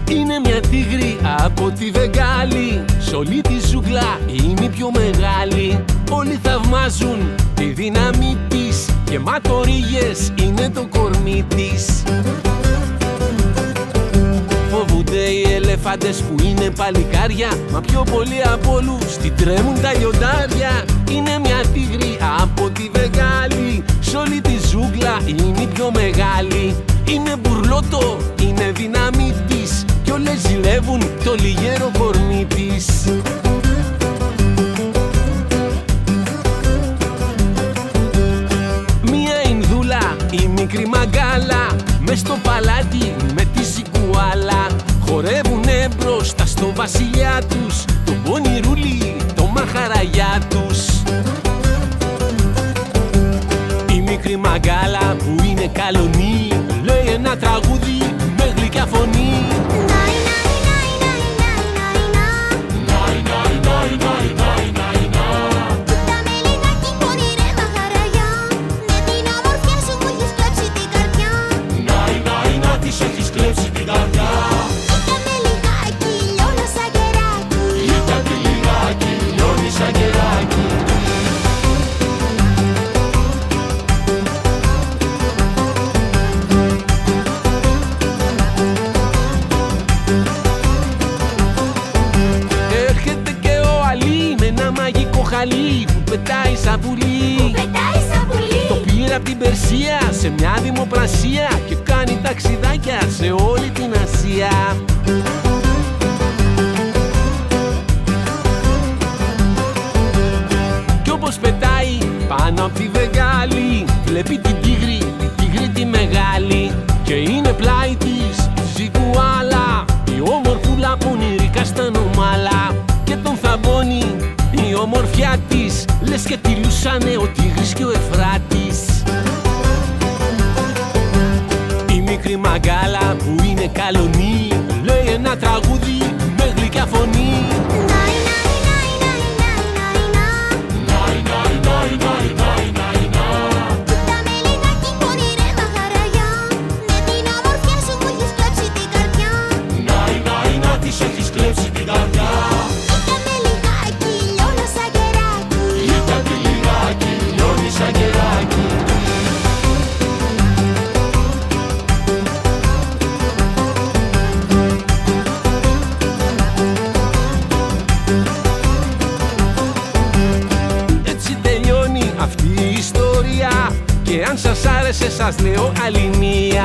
Είναι μια τίγρη από τη Βεγγάλη, σ' όλη τη ζούγκλα είναι η πιο μεγάλη. Όλοι θαυμάζουν τη δύναμη της, γεμάτο-ρίγες είναι το κορμί της. Φοβούνται οι ελεφάντες που είναι παλικάρια, μα πιο πολύ από όλους την τρέμουν τα λιοντάρια. Είναι μια τίγρη από τη Βεγγάλη, σ' όλη τη ζούγκλα είναι η πιο μεγάλη. Είναι μπουρλότο, είναι δύναμη της, κι όλες ζηλεύουν το λιγέρο κορμί της. Μια Ινδούλα, η μικρή μαγκάλα, μες στο παλάτι με τη σικουάλα. Χορεύουνε μπροστά στο βασιλιά τους, το πονηρούλι, το μαχαραγιά τους. Η μικρή μαγκάλα που είναι καλονή, λέει ένα τραγούδι με γλυκιά φωνή. Που πετάει σαν πουλί. Το πήρε απ' την Περσία σε μια δημοπρασία και κάνει ταξιδάκια σε όλη την Ασία. Κι όπως πετάει πάνω απ' τη Βεγγάλη, βλέπει την τίγρη τη μεγάλη, και είναι πλάι της ζικουάλα, η όμορφουλα πονηρή καστανομάλα, και τον θαμπώνει η ομορφιά της, λες και τη λούσανε ο Τίγρης και ο Εφράτης. Η μικρή μαγκάλα που είναι καλονή, λέει ένα τραγούδι με γλυκιά φωνή. Αυτή η ιστορία, και αν σας άρεσε σας λέω άλλη μία.